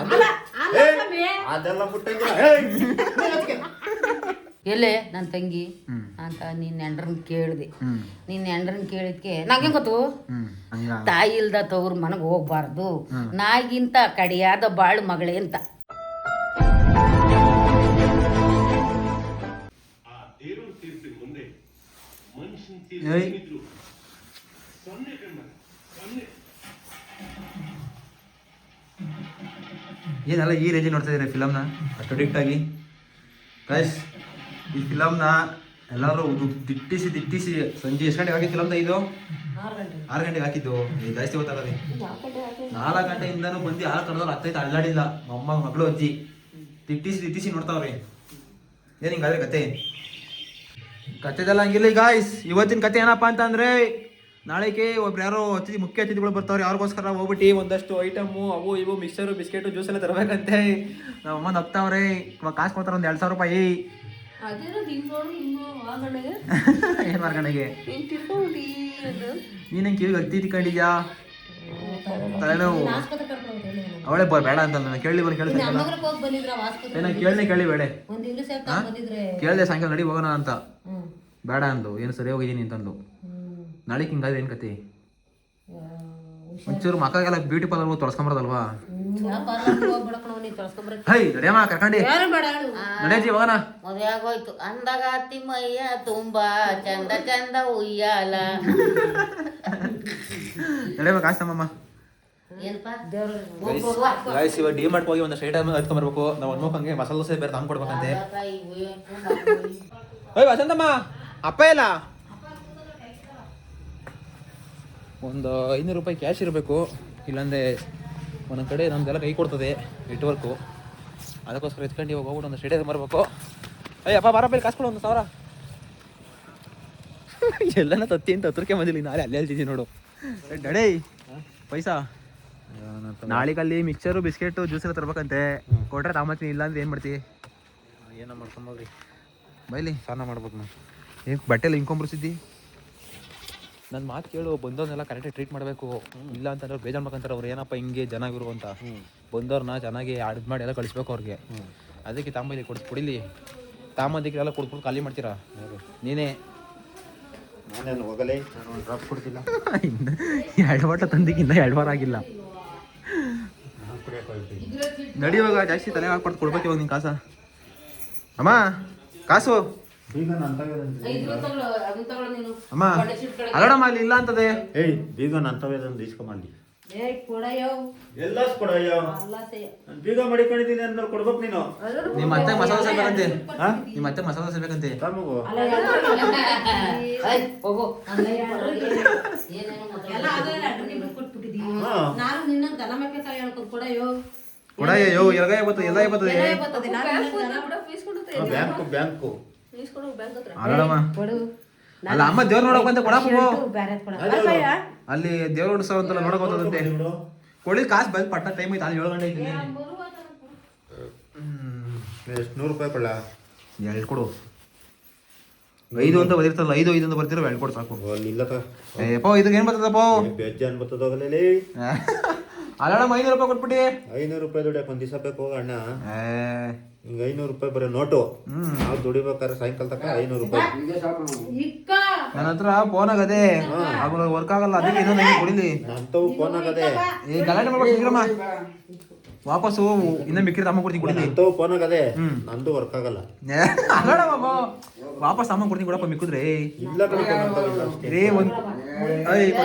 ಅದೆಲ್ಲ ಎಲ್ಲೇ ನನ್ನ ತಂಗಿ ಅಂತ ನಿನ್ನ ಹೆಂಡ್ರನ್ ಕೇಳಿದೆ. ನಿನ್ನ ಹೆಂಡ್ರನ್ ಕೇಳಿದ್ಕೆ ನಂಗೆ ಗೊತ್ತು ತಾಯಿ ಇಲ್ದ ತವ್ರ ಮನೆಗೆ ಹೋಗ್ಬಾರ್ದು, ನಾಯಿಗಿಂತ ಕಡಿಯಾದ ಬಾಳು ಮಗಳೇ ಅಂತ. ಏನೆಲ್ಲ ಈ ರೇಂಜ್ ನೋಡ್ತಾ ಇದ್ದೀರಾ ಫಿಲಮ್ನ ಅಷ್ಟು ಅಡಿಕ್ಟ್ ಆಗಿ? ಗೈಸ್ ಈ ಫಿಲಮ್ನ ಎಲ್ಲರೂ ದಿಟ್ಟಿಸಿ ಸಂಜೆ ಎಷ್ಟು ಗಂಟೆಗೆ ಹಾಕಿ ಫಿಲಮ್ನ? ಇದು 6 ಗಂಟೆಗೆ ಹಾಕಿದ್ದು. ಜಾಸ್ತಿ ಗೊತ್ತಾಗದೆ 4 ಗಂಟೆಯಿಂದನೂ ಬಂದು ಹಾಲು ಕರೆದವ್ರು ಹತ್ತೈತೆ ಅಲ್ಲಾಡಿಲ್ಲ. ಅಮ್ಮ ಮಗಳು ಅಜ್ಜಿ ದಿಟ್ಟಿಸಿ ನೋಡ್ತಾವ್ರಿ. ಏನು ಹಿಂಗಾದ್ರೆ ಕತೆದೆಲ್ಲ ಹಂಗಿಲ್ಲ. ಗಾಯ್ಸ್ ಇವತ್ತಿನ ಕತೆ ಏನಪ್ಪಾ ಅಂತಂದ್ರೆ, ನಾಳೆಗೆ ಒಬ್ರು ಯಾರೋ ಮುಖ್ಯ ಅತಿಥಿಗಳು ಬರ್ತಾವ್ರಿ. ಅವ್ರಿಗೋಸ್ಕರ ಹೋಗ್ಬಿಟ್ಟು ಒಂದಷ್ಟು ಐಟಮು ಅವು ಇವು ಮಿಕ್ಸರು ಬಿಸ್ಕೆಟು ಜ್ಯೂಸ್ ಎಲ್ಲ ತರಬೇಕಂತೆ. ನಮ್ಮಮ್ಮ ನಗ್ತಾವ್ರೆ. ಕಾಸು ಕೊಡ್ತಾರೆ ಒಂದು 2,000 ರೂಪಾಯಿ. ಏನ್ ಮಾರ್ಗಣೆಗೆ ನೀನಂಗೆ ಕಿವಿಗೆ ಅತ್ತಿ ತಿಕೊಂಡಿದ್ಯಾ? ತಲೆನೋವು ಅವಳೇ ಬೇಡ ಅಂತ ಕೇಳಿ ಕೇಳಿ ಬೇಡ ಕೇಳಿದೆ ಸಾಯಂಕಾಲ ನಡಿ ಹೋಗೋಣ ಅಂತ. ಬೇಡ ಅಂದ್ಲು. ಏನು ಸರಿ ಹೋಗಿದ್ದೀನಿ ಅಂತಂದು. ನಾಳೆಗೆ ಹಿಂಗಾದ್ರೆ ಏನು ಕತೆ? ಒಂಚೂರು ಮಕ್ಕಳಿಗೆಲ್ಲ ಬ್ಯೂಟಿ ಪಾರ್ಲರ್ ತೊಳಸ್ಕೊಂಬರೋದಲ್ವಾ? ಹೈ ನಡಿಯಮ್ಮ ಕರ್ಕೊಂಡಿ ನಡಿಯಜ್ಜಿ ಹೋಗೋಣ. ಮದುವೆ ಆಗೋಯ್ತು ಅಂದಾಗ ತಿಮ್ಮಯ್ಯ ತುಂಬಾ ಚಂದ ಚಂದ ಉಯ್ಯಾಲ. ನಡಿಯಮ್ಮ ಕಾಸ್ತಮ್ಮ. ಗೈಸ್ ಇವಾಗ ಡಿಮಾರ್ಟ್ ಹೋಗಿ ಒಂದು ಸ್ಟ್ರೈಟ್ ಹತ್ಕೊಂಡ್ಬರ್ಬೇಕು. ನಾವು ಹಂಗೆ ಮಸಾಲೆ ದೋಸೆ ಬೇರೆ ತಂದು ಕೊಡ್ಬೇಕಂತೆ. ಓಯ್ ವಸಂತಮ್ಮ ಅಪ್ಪ ಇಲ್ಲ. ಒಂದು 500 ರೂಪಾಯಿ ಕ್ಯಾಶ್ ಇರಬೇಕು, ಇಲ್ಲಾಂದರೆ ಒಂದೊಂದು ಕಡೆ ನಮ್ದೆಲ್ಲ ಕೈ ಕೊಡ್ತದೆ ನೆಟ್ವರ್ಕು. ಅದಕ್ಕೋಸ್ಕರ ಎತ್ಕೊಂಡು ಇವಾಗ ಹೋಗ್ಬಿಟ್ಟು ಒಂದು ಸ್ಟೇಡಿಯಂ ಬರಬೇಕು. ಅಯ್ಯಪ್ಪ ಬಾರಪ್ಪ ಕಾಸು ಕೊಡು 1,000. ಎಲ್ಲನ ತತ್ತಿ ಅಂತ ಹತ್ರಕ್ಕೆ ಬಂದಿಲ್ಲ. ನಾಳೆ ಅಲ್ಲೇ ಹೇಳ್ತಿದ್ದೀನಿ ನೋಡು. ಡಡೇ ಪೈಸಾ ನಾಳೆಗೆ ಅಲ್ಲಿ ಮಿಕ್ಸರು ಬಿಸ್ಕೆಟು ಜ್ಯೂಸ್ ಎಲ್ಲ ತರ್ಬೇಕಂತೆ. ಕೊಟ್ರೆ ತಾಮತ್ತೀನಿ, ಇಲ್ಲ ಅಂದ್ರೆ ಏನು ಮಾಡ್ತೀವಿ? ಏನೋ ಮಾಡ್ಕೊಂಬೋಗ್ರಿ ಬೈಲಿ ಸ್ನಾನ ಮಾಡ್ಬೇಕು. ನಾನು ಏನು ಬಟ್ಟೆಲ್ಲ ಹಿಂಕೊಂಬರ್ಸಿದ್ದಿ? ನನ್ನ ಮಾತು ಕೇಳು. ಬಂದವ್ರನ್ನೆಲ್ಲ ಕರೆಕ್ಟಾಗಿ ಟ್ರೀಟ್ ಮಾಡಬೇಕು. ಇಲ್ಲ ಅಂತಂದ್ರೆ ಬೇಜಾರು ಮಾಡ್ಕೊಂತಾರೆ ಅವ್ರು. ಏನಪ್ಪ ಹಿಂಗೆ ಜನ ಇರು ಅಂತ. ಬಂದವ್ರನ್ನ ಚೆನ್ನಾಗಿ ಅಡ್ದು ಮಾಡಿ ಎಲ್ಲ ಕಳಿಸ್ಬೇಕು ಅವ್ರಿಗೆ. ಅದಕ್ಕೆ ತಾಂಬೈಲಿ ಕುಡಿಲಿ. ತಾಂಬಂದಿಕ್ಕೆ ಎಲ್ಲ ಕುಡ್ಕೊಂಡು ಖಾಲಿ ಮಾಡ್ತೀರಾ ನೀನೇ? ನಾನೇನು ಹೋಗಲೇ ಡ್ರಾಪ್ ಕೊಡ್ತಿಲ್ಲ. 2 ಬಾಟ್ಲ ತಂದಿಗೆ ಇನ್ನೂ 2 ವಾರ ಆಗಿಲ್ಲ. ನಡಿಯುವಾಗ ಜಾಸ್ತಿ ತಲೆ ಹಾಕ್ಕೊಡ್ತು ಕೊಡ್ಬೇಕು ಇವಾಗ ನಿನ್ ಕಾಸ. ಅಮ್ಮ ಕಾಸು ಅಮ್ಮ ಅಲ್ಲೋಡಮ್ಮ ಅಲ್ಲಿ ಇಲ್ಲ ಅಂತದೆ. ಏಯ್ ಬೀಗ ನಂತವೇದೊಂದು ಇಸ್ಕೊಂಬಲ್ಲಿ. ಎಲ್ಲ ಕೊಡಯ್ಯೋ. ಬೀಗ ಮಡಿಕೊಂಡಿದ್ದೀನಿ ಅಂದ್ಮೇಲೆ ಕೊಡ್ಬೇಕು ನೀನು. ನಿಮ್ಮ ಅತ್ತೆ ಮಸಾಲೆ ದೋಸೆ ಬೇಕಂತೆ. ನಿಮ್ಮ ಅತ್ತೆ ಮಸಾಲೆ ದೋಸೆ ಬೇಕಂತೆ. ತಮಗು ಕೊಡಯ್ಯೋ ಎಲ್ಗಾಯ ಬರ್ತದೆ ಎಲ್ಲ ಬರ್ತದೆ. ಬ್ಯಾಂಕು ಅಲ್ಲಮ್ಮ ಅಲ್ಲ ಅಮ್ಮ ದೇವ್ರ ನೋಡಕ್ ಬಂದೆ ಕೊಡಪ್ಪ. ಅಲ್ಲಿ ದೇವ್ರ ಉಡ್ಸೋ ಅಂತಲ್ಲ ನೋಡಕ್ ಹೋದಂತೆ. ಕೊಡಿ ಕಾಸು ಬಂದು ಪಟ್ಟ ಟೈಮ್ ಐತೆ. ಅಲ್ಲಿ 7 ಗಂಟೆ ಐತಿ. ಎಷ್ಟು 100 ರೂಪಾಯಿ ಕೊಡ? 2 ಕೊಡು. 5 ಅಂತ ಬಂದಿರ್ತಲ್ಲ. 5 ಅಂತ ಬರ್ತಿರೋ 2 ಕೊಡು ಸಾಕು. ಏಪ್ಪ ಇದಕ್ಕೆ ಏನ್ ಬರ್ತದಪ್ಪ? ಬೇಜಾನ್ ಬರ್ತದೋಗಲೇ. ಅಲ್ಲಣ್ಣ 500 ರೂಪಾಯಿ ಕೊಟ್ಬಿಟ್ಟು 500 ರೂಪಾಯಿ ದುಡಿಯಕ್ಕೆ ಒಂದು ದಿವಸ ಬೇಕು ಅಣ್ಣ. ಹಿಂಗ 500 ರೂಪಾಯಿ ಬರೀ ನೋಟು. ನಾವು ದುಡಿಬೇಕಾದ್ರೆ ಸಾಯಂಕಾಲ ತನಕ 500 ರೂಪಾಯಿ. ನನ್ನ ಹತ್ರ ಫೋನ್ ಆಗದೆ ವರ್ಕ್ ಆಗಲ್ಲ. ಅದಕ್ಕೆ ಇನ್ನೊಂದು ಕೊಡಿಲಿ. ನಂತವು ಫೋನ್ ಆಗದೆ. ಈ ಗಲಾಟೆ ಮಾಡ್ಬಿಡ್ತೀರಮ್ಮ. ವಾಪಸ್ಸು ಇನ್ನೂ ಮಿಕ್ಕಿದ್ರೆ ಅಮ್ಮ ಕೊಡ್ತೀನಿ ಕೊಡಿಲಿ. ನಂತವು ಫೋನ್ ಆಗದೆ. ನಂದು ವರ್ಕ್ ಆಗಲ್ಲ. ಅಲ್ಲಣ್ಣ ವಾಪಸ್ ಅಮ್ಮ ಕೊಡ್ತೀನಿ ಕೊಡಪ್ಪ ಮಿಕ್ಕಿದ್ರೆ. ಇಲ್ಲ ರೇ ಒಂದು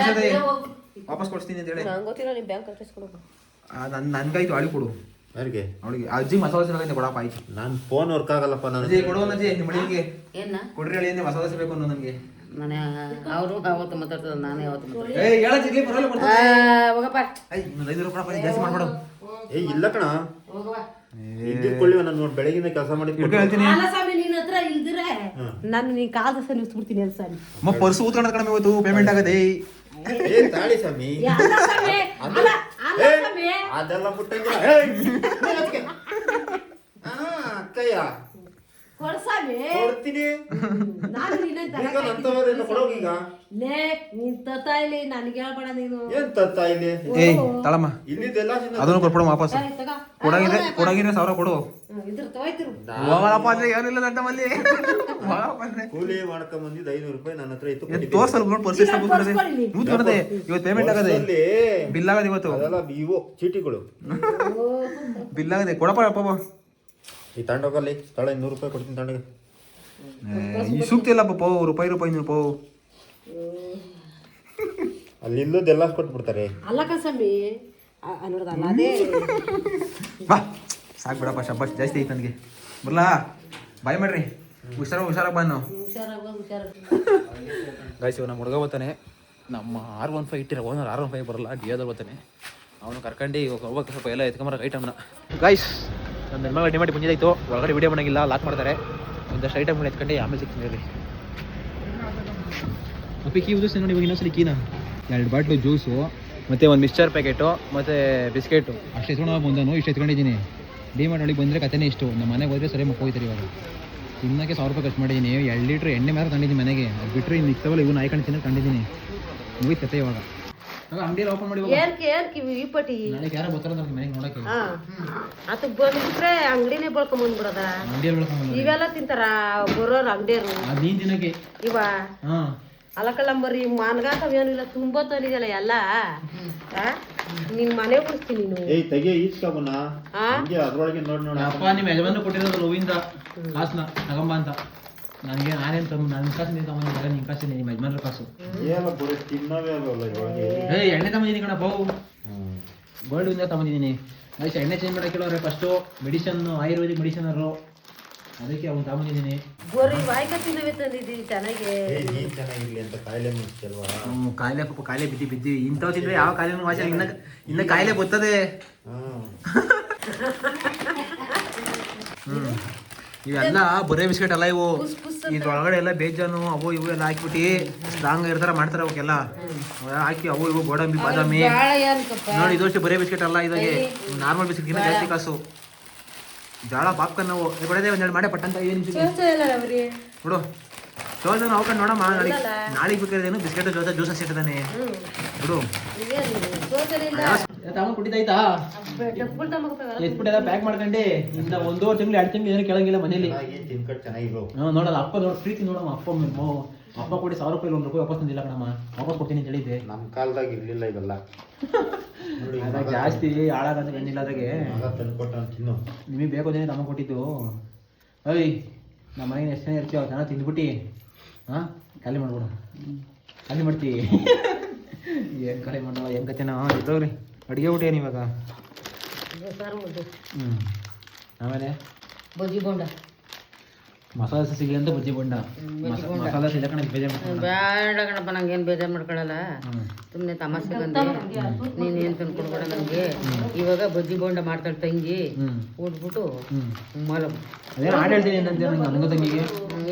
ವಾಪಸ್ ಕೊಡ್ತೀನಿ ಅಂತ ಹೇಳಿ. ನನ್ಗಾಯ್ತು ಅಳಿ ಕೊಡು. ಯಾರಿಗೆ? ಅವಳಿಗೆ ಅಜ್ಜಿ ಮಸಾಲೆ ದೋಸೆ ಕೊಡಪ್ಪ. ಆಯ್ತು ನಾನು ಫೋನ್ ವರ್ಕ್ ಆಗಲ್ಲಪ್ಪ. ನಾನು ಅಜ್ಜಿ ಕೊಡು ಅಜ್ಜಿ ನಿಮ್ಮ ಮನೆಗೆ ಕೊಡ್ರಿ ಹೇಳಿ ಅಂದೆ ಮಸಾಲೆ ದೋಸೆ ಬೇಕು ಅನ್ನೋ ನನಗೆ. ಮನೆ ಅವರು ಅವತ್ತು ಮಾತಾಡ್ತದ, ನಾನೇ ಅವತ್ತು ಹೋಗಪ್ಪ. ಇನ್ನೊಂದು 500 ರೂಪಾಯಿ ಜಾಸ್ತಿ ಮಾಡ್ಬೇಡ. ಇಲ್ಲ ಕಣ ಇದ್ದಿಟ್ಕೊಳ್ಳಿ. ನಾನು ನೋಡಿ ಬೆಳಗಿನ ಕೆಲಸ ಮಾಡಿ ಹೇಳ್ತೀನಿ. ನಾನು ನೀ ಕಾದ ಸಲ ಇಸ್ಬಿಡ್ತೀನಿ ಅಲ್ಲ ಸ್ವಾಮಿ. ಪರ್ಸು ಊತ್ಕೊಂಡ ಕಡಿಮೆ ಹೋಯ್ತು. ಪೇಮೆಂಟ್ ಆಗದೆ. ತಾಳಿ ಸ್ವಾಮಿ ಅದೆಲ್ಲ ಬಿಟ್ಟಂಗಿಲ್ಲ. ಅಕ್ಕಯ್ಯ ಕೊಡ್ತೀನಿ. ಕೊಡೋಗೀಗ ಲೇ ನೀನ್ ತತ್ತಾಯ್ಲಿ ನನಗೆ ಹೇಳ್ಬೇಡ ನೀನು ಏನ್ ತತ್ತ ಇಲ್ಲಿ ಏಯ್ ತಳಮ್ಮ ಇಲ್ಲಿದ್ದೆಲ್ಲ ಅದನ್ನು ಕೊಟ್ಬಿಡು ವಾಪಸ್ ಏಯ್, ತಗೋ. ಕೊಡಗಿದ್ರೆ 1000 ಕೊಡು ಇದ್ರ ತಗೋಯ್ತಿರು ಹೋಗಲ್ಲಪ್ಪ ಅಂದ್ರೆ ಏನಿಲ್ಲ ನನ್ನ ಮಲ್ಲಿ ಹೋಗಪ್ಪ ಅಂದ್ರೆ ಕೂಲಿ ಮಾಡ್ಕೊಂಡ್ ಬಂದಿದ್ದು 500 ರೂಪಾಯಿ ನನ್ನ ಹತ್ರ ಇತ್ತು ತೋರ್ಸಲ್ ನೋಡಿ ಪರ್ಸೆಸ್ ಕೂತ್ಕೊಂಡೆ ಇವತ್ತು ಪೇಮೆಂಟ್ ಆಗದೆ ಬಿಲ್ ಆಗದೆ ಇವತ್ತು ಅದೆಲ್ಲ ಇವು ಚೀಟಿಗಳು ಬಿಲ್ ಆಗದೆ ಕೊಡಪ್ಪ ಪಾಪ ಈ ತಗೊಂಡೋಗಲ್ಲಿ ತಳ 100 ರೂಪಾಯಿ ಕೊಡ್ತೀನಿ ತಗೊಂಡೋಗಿ ಈ ಸೂಕ್ತಿಲ್ಲ ಪೋ ರೂಪಾಯಿ ನೀವು ಪೋ ಅಲ್ಲಿ ಇಲ್ಲದೆಲ್ಲ ಕೊಟ್ಬಿಡ್ತಾರೆ ಅಲ್ಲ ಕಸಮ್ಮಿ ನೋಡ್ದಲ್ಲ ಅದೇ ಬಾ ಸಾಕು ಬಿಡಪ್ಪ ಶಬ್ಬಾಷ್ ಜಾಸ್ತಿ ಐತೆ ನನಗೆ ಬರಲಾ ಬಾಯ್ ಮಾಡ್ರಿ ಹುಷಾರಾಗಿ ಬಾನು ಗಾಯ್ಸ್ ನಮ್ಮ ಹುಡುಗ ಬರ್ತಾನೆ ನಮ್ಮ R15 ಇಟ್ಟಿರೋ ಓನರ್ R15 ಬರಲ್ಲ ಡಿಯೋದಲ್ಲಿ ಬರ್ತಾನೆ ಅವನು ಕರ್ಕೊಂಡು ಇವಾಗ ಹೋಗ್ಬೇಕು ಸ್ವಲ್ಪ ಎಲ್ಲ ಎತ್ಕೊಂಬರ ಐಟಮ್ನ ಗಾಯ್ಸ್ ನಮ್ಮ ಹೆಣ್ಮಗಳ ಡಿಮಾಂಡ್ ಬಂದಿದ್ದಾಯಿತು ಒಳಗಡೆ ವಿಡಿಯೋ ಮಾಡೋಂಗಿಲ್ಲ ಲಾಕ್ ಮಾಡ್ತಾರೆ ಒಂದಷ್ಟು ಐಟಮ್ಗಳು ಎತ್ಕೊಂಡು ಆಮೇಲೆ ಸಿಗ್ತೀನಿ ರೀ ಅಪ್ಪಿ ಕೀ ಉದಿಸ್ತೀನಿ ನೋಡಿ ಇವಾಗ ಇನ್ನೊಂದ್ಸಲಿ ಕೀನ 2 ಬಾಟ್ಲು ಜ್ಯೂಸು ಮತ್ತು ಒಂದು ಮಿಕ್ಸ್ಚರ್ ಪ್ಯಾಕೆಟು ಮತ್ತು ಬಿಸ್ಕೆಟು ಅಷ್ಟು ಎತ್ಕೊಂಡು ಬಂದನು ಇಷ್ಟು ಎತ್ಕೊಂಡಿದ್ದೀನಿ ಡಿಮಾರ್ಟ್ ಒಳಗೆ ಬಂದರೆ ಕಥೆನೇ ಇಷ್ಟು ನಮ್ಮ ಮನೆಗೆ ಹೋದರೆ ಸರಿ ಮುಕ್ಕೋಯ್ತಾರೆ ಇವಾಗ ತಿನ್ನೋಕ್ಕೆ 1000 ರೂಪಾಯಿ ಖರ್ಚು ಮಾಡಿದ್ದೀನಿ 2 ಲೀಟ್ರ್ ಎಣ್ಣೆ ಮಾತ್ರ ತಂದಿದ್ದೀನಿ ಮನೆಗೆ ಅದು ಬಿಟ್ಟರೆ ಇನ್ನು ಇತ್ತವಲ್ಲ ಇವು ನಾಯ್ಕೊಂಡು ತಿನ್ನೋಕೆ ತಂದಿದ್ದೀನಿ ಮುಗಿತು ಕತೆ ಇವಾಗ ಅಂಗಡಿಯಲ್ಲಿ ಓಪನ್ ಮಾಡಿ ಏನ್ ಈ ಪಟಿ ನಾಳೆ ಯಾರೋ ಬರ್ತಾರೆ ನಮ್ಗೆ ಮನೆಗೆ ನೋಡೋಕ್ಕೆ ಅದು ಬಂದ್ಬಿಟ್ರೆ ಅಂಗಡಿನೇ ಬಳ್ಕೊಂಬಂದ್ಬಿಡದ ಅಂಗಡಿಯಲ್ಲಿ ಬೆಳ್ಕೊಂಡು ಇವೆಲ್ಲ ತಿಂತಾರ ಬರೋರು ಅಂಗಡಿಯರು ಅದು ನೀನು ತಿನ್ನೋಕ್ಕೆ ಇವ ಹಾಂ ಅಲಕಲ್ಲಂಬರಿ ಮಾನ್ಗಾಕವೇನಿಲ್ಲ ತುಂಬಾ ತಂದಿದಲ್ಲ ಎಲ್ಲ ನಿನ್ ಮನೆ ಬಿಡಿಸ್ತೀನಿ ನೀನು ಏಯ್ ತೆಗೆ ಈಸ್ಕೊಬನ್ನ ಹಂಗೆ ಅದ್ರೊಳಗೆ ನೋಡ್ ಅಪ್ಪ ನಿಮ್ಮ ಯಜಮಾನ ಕೊಟ್ಟಿರೋದು ನೋವಿಂದ ಕಾಸನ್ನ ತಗೊಂಬ ಅಂತ ನನಗೆ ನಾನೇನು ನನ್ನ ಕಾಸು ನೀನು ತಗೊಂಡಿಲ್ಲ ನಿನ್ನ ಕಾಸು ನಿಮ್ಮ ಯಜಮಾನ್ರ ಕಾಸು ಏನ ಬರೀ ತಿನ್ನವೇ ಅಲ್ವಲ್ಲ ಇವಾಗ ಎಣ್ಣೆ ತಗೊಂಡಿದ್ದೀನಿ ಕಣ ಬಾವು ಗೋಲ್ಡಿಂದ ತಗೊಂಡಿದ್ದೀನಿ ಅದಕ್ಕೆ ಎಣ್ಣೆ ಚೇಂಜ್ ಮಾಡೋಕೆ ಕೇಳೋರೆ ಫಸ್ಟು ಮೆಡಿಸನ್ ಆಯುರ್ವೇದಿಕ್ ಮೆಡಿಸನರು ಅದಕ್ಕೆ ಅವ್ನು ತಗೊಂಡಿದ್ದೀನಿ ಗೋರಿ ವಾಯ್ಕ ತಿನ್ನವೇ ತಂದಿದ್ದೀನಿ ಚೆನ್ನಾಗಿ ನೀನ್ ಚೆನ್ನಾಗಿರ್ಲಿ ಅಂತ ಕಾಯಿಲೆ ಮುಗಿಸ್ತಿಲ್ವಾ ಕಾಯಿಲೆ ಪಾಪ ಕಾಯಿಲೆ ಬಿದ್ದಿ ಇಂಥವು ತಿಂದ್ರೆ ಯಾವ ಕಾಯಿಲೆನೂ ವಾಚ ಇನ್ನ ಕಾಯಿಲೆ ಬರ್ತದೆ ಇವೆಲ್ಲ ಬರೇ ಬಿಸ್ಕೆಟ್ ಅಲ್ಲ ಇವು ಇದ್ರೊಳಗಡೆ ಎಲ್ಲ ಬೇಜಾನು ಅವು ಇವು ಎಲ್ಲ ಹಾಕ್ಬಿಟ್ಟು ಸ್ಟ್ರಾಂಗ್ ಇರ್ತಾರ ಮಾಡ್ತಾರೆ ಅವಕ್ಕೆಲ್ಲ ಹಾಕಿ ಅವು ಇವು ಗೋಡಂಬಿ ಬಾದಾಮಿ ನೋಡಿ ಇದಷ್ಟು ಬರೇ ಬಿಸ್ಕೆಟ್ ಅಲ್ಲ ಇದಾಗೆ ನಾರ್ಮಲ್ ಬಿಸ್ಕೆಟ್ಗಿಂತ ಜಾಸ್ತಿ ಕಾಸು ಜಾಳ ಪಾಪ್ಕಾರ್ನ್ ನಾವು ಕೊಡದೆ ಒಂದೆರಡು ಮಾಡೇ ಪಟ್ಟಂತ ಏನು ನೋಡು ಚೋಲ್ದ ನಾವು ನೋಡಮ್ಮ ನಾಳೆಗೆ ಬೇಕಾದೇನು ಬಿಸ್ಕೆಟ್ ಜೋತ ಜ್ಯೂಸ್ ಸಿಗ್ತದಾನೆ ಬಿಡು ತಗೊಂಡು ಕೊಟ್ಟಿದ್ದಾಯ್ತಾ ಎತ್ಬಿಟ್ಟೆಲ್ಲ ಪ್ಯಾಕ್ ಮಾಡ್ಕೊಂಡೆ ಇಂದ 1.5 ತಿಂಗಳು 2 ತಿಂಗಳು ಏನು ಕೇಳಂಗಿಲ್ಲ ಮನೇಲಿ ತಿನ್ಕಟ್ ಚೆನ್ನಾಗಿರೋ ನೋಡಲ್ಲ ಅಪ್ಪ ನೋಡಿ ಪ್ರೀತಿ ನೋಡಮ್ಮ ಅಪ್ಪ ಕೊಡಿ 1000 ರೂಪಾಯಿ 1 ರೂಪಾಯಿ ವಾಪಸ್ ತಂದಿಲ್ಲ ಕಣಮ್ಮ ವಾಪಸ್ ಕೊಡ್ತೀನಿ ಅಂತ ಹೇಳಿದ್ದೆ ನಮ್ಮ ಕಾಲದಾಗ ಇರ್ಲಿಲ್ಲ ಇವೆಲ್ಲ ಅದಾಗ ಜಾಸ್ತಿ ಹಾಳಾಗಂದ್ರೆ ಏನಿಲ್ಲ ಅದ್ರಾಗೆ ತಂದ್ಕೊಟ್ಟ ತಿನ್ನು ನಿಮಗೆ ಬೇಕೋದೇನೆ ತಮ್ಮ ಕೊಟ್ಟಿದ್ದು ಅಯ್ಯ ನಮ್ಮ ಮನೆಗೆ ಎಷ್ಟು ಜನ ಇರ್ತೀವ ಚೆನ್ನಾಗಿ ತಿಂದ್ಬಿಟ್ಟು ಹಾಂ ಖಾಲಿ ಮಾಡ್ಬಿಡು ಖಾಲಿ ಮಾಡ್ತೀವಿ ಏನು ಖಾಲಿ ಮಾಡೋ ಏನು ಕತೆನೋ ಇದ್ದವ್ರಿ ಅಡುಗೆ ಊಟ ಏನು ಇವಾಗ ಆಮೇಲೆ ಬಜ್ಜಿ ಬೋಂಡ ಮಸಾಲೆ ಸಿಗಲಿ ಅಂತ ಬಜ್ಜಿ ಬೋಂಡ ಮಸಾಲೆ ಸಿಗ ಕಣ ಬೇಜಾರು ಬೇಡ ಕಣಪ್ಪ ನಂಗೇನು ಬೇಜಾರು ಮಾಡ್ಕೊಳ್ಳಲ್ಲ ಸುಮ್ಮನೆ ತಮಾಷೆ ಬಂದೆ ನೀನೇನು ತಂದ್ಕೊಡ್ಬೇಡ ನನಗೆ ಇವಾಗ ಬಜ್ಜಿ ಬೋಂಡ ಮಾಡ್ತಾಳೆ ತಂಗಿ ಉಟ್ಬಿಟ್ಟು ಮಲಗು ಅದೇನು ಆಟ ಹೇಳ್ತೀನಿ ಏನಂತ ನನಗೂ ತಂಗಿಗೆ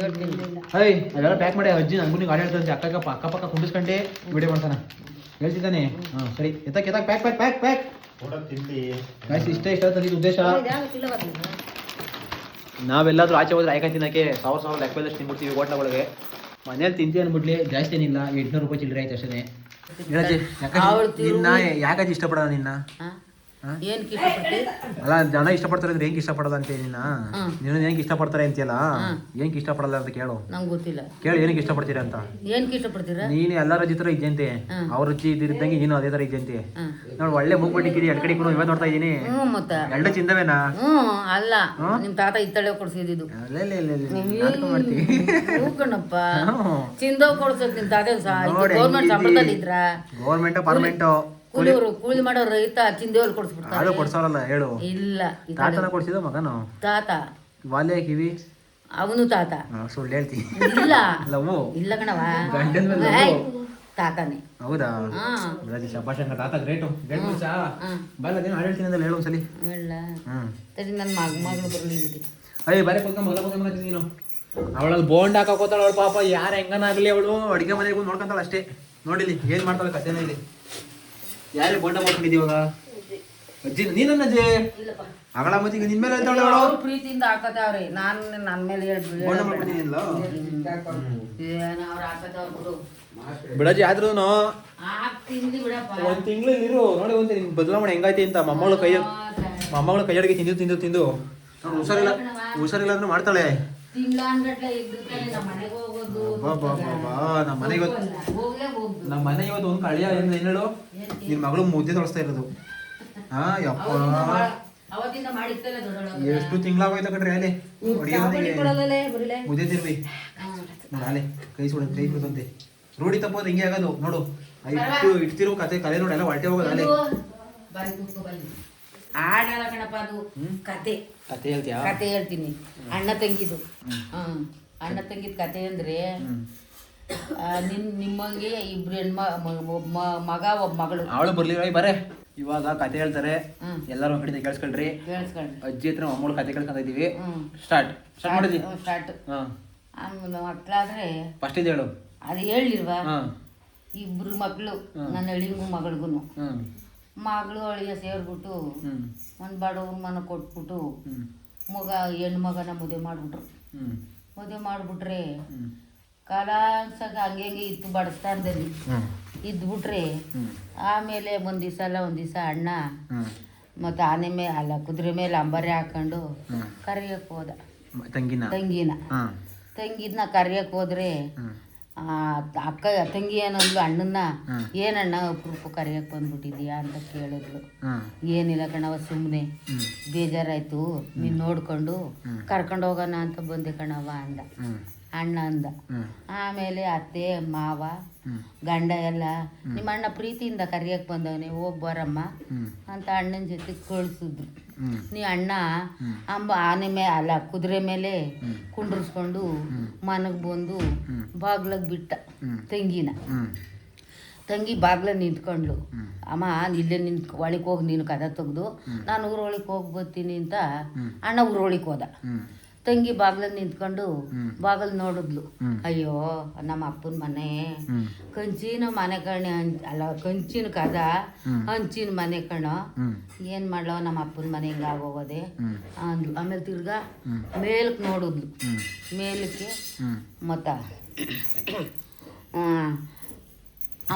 ಹೇಳ್ತೀನಿ ಅಯ್ಯ ಅದೆಲ್ಲ ಪ್ಯಾಕ್ ಮಾಡಿ ಅಜ್ಜಿ ನನಗೂ ನೀವು ಆಟ ಹೇಳ್ತಾನೆ ಅಕ್ಕಪಕ್ಕ ಕುಂಡಿಸ್ಕೊಂಡೆ ವಿಡಿಯೋ ಮಾಡ್ತಾನೆ ಹೇಳ್ತಿದ್ದಾನೆ ಹಾಂ ಸರಿ ಎತ್ತಕ್ಕೆ ಪ್ಯಾಕ್ ಪ್ಯಾಕ್ ಪ್ಯಾಕ್ ಪ್ಯಾಕ್ ತಿಂಡಿ ಇಷ್ಟ ತಂದಿದ್ದು ಉದ್ದೇಶ ನಾವೆಲ್ಲಾದ್ರೂ ಆಚೆ ಹೋದ್ರೆ ಆಯ್ಕೊಂಡು ತಿನ್ನಕ್ಕೆ 1000 ಲೆಕ್ಕದಷ್ಟು ತಿನ್ಬಿಡ್ತೀವಿ ಹೋಟ್ಲಗಳಿಗೆ ಮನೇಲಿ ತಿಂತೀವಿ ಅಂದ್ಬಿಡ್ಲಿ ಜಾಸ್ತಿ ಏನಿಲ್ಲ 800 ರೂಪಾಯಿ ಚಿಲ್ಲರೆ ಆಯ್ತು ಅಷ್ಟೇ ನಿನ್ನ ಯಾಕಾಗಿ ಇಷ್ಟಪಡೋಣ ನಿನ್ನ ಏನು ಇಷ್ಟಪಟ್ಟು ಅಲ್ಲ ಜನ ಇಷ್ಟಪಡ್ತಾರೆ ಅಂದ್ರೆ ಹೆಂಗೆ ಇಷ್ಟಪಡೋದು ಅಂತ ನಿನ್ನ ನೀನು ಹೆಂಗೆ ಇಷ್ಟಪಡ್ತಾರೆ ಅಂತೀಯಲ್ಲ ಹೆಂಗೆ ಇಷ್ಟಪಡಲ್ಲ ಅಂತ ಕೇಳು ನಂಗೆ ಗೊತ್ತಿಲ್ಲ ಕೇಳು ಏನಕ್ಕೆ ಇಷ್ಟಪಡ್ತೀರಾ ಅಂತ ಏನಕ್ಕೆ ಇಷ್ಟಪಡ್ತೀರಾ ನೀನು ಎಲ್ಲರ ಜೊತೆ ಇದ್ದಂತೆ ಅವ್ರ ರುಚಿ ಇದ್ದಂಗೆ ನೀನು ಅದೇ ಥರ ಇದ್ದಂತೆ ನೋಡಿ ಒಳ್ಳೆ ಮೂಗ್ಬಿಟ್ಟಿದ್ದೀರಿ ಎರಡು ಕಡೆ ಕೂಡ ಇವತ್ತು ನೋಡ್ತಾ ಇದ್ದೀನಿ ಮತ್ತೆ ಎರಡು ಚಿಂದವೇನಾ ಅಲ್ಲ ನಿಮ್ಮ ತಾತ ಇತ್ತಳೆ ಕೊಡ್ಸಿದ್ದು ಮಾಡ್ತೀವಿ ಕಣಪ್ಪ ಚಿಂದವ್ ಕೊಡ್ಸೋಕ್ ನಿಮ್ ತಾತ ಗೌರ್ಮೆಂಟ್ ಸಂಬಳದಲ್ಲಿ ಇದ್ರ ಗೌರ್ಮೆಂಟ್ ಪರ್ಮೆಂಟ್ ಕೂಲಿ ಮಾಡೋ ರೈತ ಚಿಂದೇವಲ್ ಕೊಡ್ಸ್ಬಿಡ್ತಾರೆ ಅದು ಕೊಡ್ಸೋರಲ್ಲ ಹೇಳು ಇಲ್ಲ ತಾತನ ಕೊಡ್ಸಿದ ಮಗನು ತಾತ ವಾಲೆ ಕಿವಿ ಅವನು ತಾತ ಸುಳ್ಳು ಹೇಳ್ತೀನಿ ಇಲ್ಲ ಲವ್ ಇಲ್ಲ ಕಣವ ತಾತಾನೆ ಹೌದಾ ಶಬ್ಬಾಶಂಕ ತಾತ ಗ್ರೇಟು ಗ್ರೇಟ್ ಮನುಷ್ಯ ಬಾರದೇನು ಆಡಳ್ತೀನಿ ಅಂದ್ರೆ ಹೇಳು ಒಂದ್ಸಲಿ ಹೇಳ ಸರಿ ನನ್ನ ಮಗಳು ಬರಲಿ ಅಯ್ಯ ಬಾರಿ ಕೊಡ್ಕೊಂಡ್ ಮಗಳ ಕೊಡ್ಕೊಂಡ್ ನೀನು ಅವಳಲ್ಲಿ ಬೋಂಡ್ ಹಾಕೋತಾಳ ಅವಳು ಪಾಪ ಯಾರು ಹೆಂಗನಾಗ್ಲಿ ಅವಳು ಅಡುಗೆ ಮನೆಗೂ ನೋಡ್ಕೊಂತಾಳ ಅಷ್ಟೇ ನೋಡಿಲಿ ಏನ್ ಮಾಡ್ತಾಳೆ ಕಥೆನ ಇಲ್ಲಿ ಯಾರೇ ಬೋಂಡ ಮಾಡ್ಕೊಂಡಿದ್ದೀವಾಗ ಅಜ್ಜಿ ನೀನನ್ನ ಅಜ್ಜಿ ಅಗಳ ಮತ್ತಿಗೆ ನಿನ್ ಮೇಲೆ ಹೇಳ್ತಾಳೆ ಅವಳು ಪ್ರೀತಿಯಿಂದ ಹಾಕತಾವ್ರಿ ನಾನು ನನ್ನ ಮೇಲೆ ಬೋಂಡ ಮಾಡ್ಕೊಂಡಿದ್ದೀನಿಲ್ಲ ಅವ್ರು ಹಾಕತಾವ್ರು ಬಿಡು ಬಿಡಜ್ಜಿ ಆದ್ರೂ ತಿಂದು ಬಿಡಪ್ಪ. ಒಂದ್ ತಿಂಗಳು ಇರು ನೋಡಿ ಒಂದು ನಿನ್ ಬದಲಾವಣೆ ಹೆಂಗೈತಿ ಅಂತ. ಮೊಮ್ಮಗಳು ಕೈ ಅಡಿಗೆ ತಿಂದು ನೋಡು, ಹುಷಾರಿಲ್ಲ ಅಂದ್ರೆ ಮಾಡ್ತಾಳೆ. ತಿಂಗ್ಳಾನ್ಗಟ್ಲೆ ಇದ್ದಿರ್ತಾನೆ ನಮ್ಮ ಮನೆಗೆ ಹೋಗೋದು. ನಮ್ಮ ಮನೆ ಇವತ್ತು ಒಂದು ಕಳಿಯ ಏನ್ ಹೇಳು, ನಿನ್ ಮಗಳು ಮುದ್ದೆ ತೊಳಸ್ತಾ ಇರೋದು. ಹಾ ಯಪ್ಪ ಅವತ್ತಿಂದ ಮಾಡಿರ್ತಲ್ಲ ದೊಡ್ಡೊಳಗ. ಎಷ್ಟು ತಿಂಗಳಾಗೋಯ್ತು ಕಣ್ರಿ ಅಲ್ಲಿ ಮುದ್ದೆ ತಿರ್ವಿ ನೋಡಿ ಅಲೆ ಕೈ ಬಿಡ್ತಂತೆ. ರೂಢಿ ತಪ್ಪೋದು ಹಿಂಗೆ ಆಗೋದು ನೋಡು. ಇಡ್ತಿರೋ ಕಲೆ ನೋಡಿ ಎಲ್ಲ ಹೊಟ್ಟೆ ಹೋಗೋದು ಅಲೆ. ಬಾರಿ ಕೂತ್ಕೊ ಬನ್ನಿ. ಹಾಡಲ್ಲ ಕಣಪ್ಪ, ಅದು ಕತೆ ಹೇಳ್ತೀಯಾ? ಕತೆ ಹೇಳ್ತೀನಿ. ಅಣ್ಣ ತಂಗಿದು. ಅಣ್ಣ ತಂಗಿದ ಕತೆ ಅಂದ್ರೆ ನಿಮ್ಮಂಗೆ ಇಬ್ರು ಮಗ ಒಬ್ಬ ಮಗಳು. ಅವಳು ಬರ್ಲಿ ಬರೇ. ಇವಾಗ ಕತೆ ಹೇಳ್ತಾರೆ, ಎಲ್ಲರೂ ಕಡೆ ಕೇಳಿಸ್ಕೊಳ್ರಿ. ಅಜ್ಜಿ ಹತ್ರ ಮೊಮ್ಮಗಳು ಕತೆ ಕೇಳ್ಕೊಂತ ಇದೀವಿ. ಸ್ಟಾರ್ಟ್ ಮಾಡಿದ್ವಿ. ಸ್ಟಾರ್ಟ್. ಆಮೇಲೆ ಮಕ್ಕಳಾದ್ರೆ ಫಸ್ಟ್ ಇದು ಹೇಳು. ಅದು ಹೇಳಿಲ್ವಾ? ಇಬ್ರು ಮಕ್ಕಳು, ನನ್ನ ಅಳಿಗೂ ಮಗಳಿಗೂ. ಮಗಳು ಅಳಿಯ ಸೇರ್ಬಿಟ್ಟು ಒಂದು ಬಡವ್ರ ಮನೆ ಕೊಟ್ಬಿಟ್ಟು ಹೆಣ್ಣು ಮಗನ ಮದುವೆ ಮಾಡ್ಬಿಟ್ರು. ಮದುವೆ ಮಾಡ್ಬಿಟ್ರೆ ಕಾಲಾನ್ಸಾಗ ಹಂಗೆ ಇತ್ತು ಬಡಸ್ತಾನದಲ್ಲಿ ಇದ್ಬಿಟ್ರೆ. ಆಮೇಲೆ ಒಂದ್ ದಿವಸ ಅಣ್ಣ ಮತ್ತು ಆನೆ ಮೇಲೆ ಅಲ್ಲ ಕುದುರೆ ಮೇಲೆ ಅಂಬಾರಿ ಹಾಕೊಂಡು ಕರಿಯಕ್ಕೆ ಹೋದ ತಂಗಿನ ಕರಿಯಕ್ಕೆ ಹೋದ್ರೆ ಅಕ್ಕ ತಂಗಿ ಏನಂದ್ಲು ಅಣ್ಣನ್ನ, ಏನಣ್ಣ ಅಪರೂಪ ಕರಿಯಕ್ಕೆ ಬಂದ್ಬಿಟ್ಟಿದ್ಯಾ ಅಂತ ಕೇಳಿದ್ಲು. ಏನಿಲ್ಲ ಕಣವ, ಸುಮ್ಮನೆ ಬೇಜಾರಾಯ್ತು, ನೀನು ನೋಡ್ಕೊಂಡು ಕರ್ಕೊಂಡು ಹೋಗೋಣ ಅಂತ ಬಂದೆ ಕಣವ ಅಂದ ಅಣ್ಣ ಅಂದ. ಆಮೇಲೆ ಅತ್ತೆ ಮಾವ ಗಂಡ ಎಲ್ಲ ನಿಮ್ಮ ಅಣ್ಣ ಪ್ರೀತಿಯಿಂದ ಕರಿಯಕ್ಕೆ ಬಂದವನೇ, ಹೋಗ್ಬಾರಮ್ಮ ಅಂತ ಅಣ್ಣನ ಜೊತೆ ಕಳಿಸಿದ್ರು. ನೀ ಅಣ್ಣ ಆನೆ ಮೇಲೆ ಅಲ್ಲ ಕುದುರೆ ಮೇಲೆ ಕುಂಡ್ರಿಸ್ಕೊಂಡು ಮನೆಗೆ ಬಂದು ಬಾಗ್ಲಾಗ ಬಿಟ್ಟ ತಂಗಿ ಬಾಗ್ಲ ನಿಂತ್ಕೊಂಡ್ಲು. ಅಮ್ಮ ಇಲ್ಲೇ ಒಳಗೆ ಹೋಗಿ ನೀನು ಕದ ತೆಗ್ದು ನಾನು ಊರೊಳಗೆ ಹೋಗಿ ಬರ್ತೀನಿ ಅಂತ ಅಣ್ಣ ಊರೊಳಗೆ ಹೋದ. ತಂಗಿ ಬಾಗ್ಲಲ್ಲಿ ನಿಂತ್ಕೊಂಡು ಬಾಗಲ್ ನೋಡಿದ್ಲು. ಅಯ್ಯೋ ನಮ್ಮ ಅಪ್ಪನ ಮನೆ ಕಂಚಿನ ಮನೆ ಕಣ ಅಲ್ಲ, ಕಂಚಿನ ಕದ ಹಂಚಿನ ಮನೆ ಕಣ, ಏನ್ ಮಾಡ್ಲವ ನಮ್ಮ ಅಪ್ಪನ ಮನೆ ಹಿಂಗ ಆಗೋಗೋದೆ ಅಂದ್ಲು. ಆಮೇಲೆ ತಿರ್ಗಾ ಮೇಲಕ್ಕೆ ನೋಡಿದ್ಲು. ಮೇಲಕ್ಕೆ ಮತ್ತ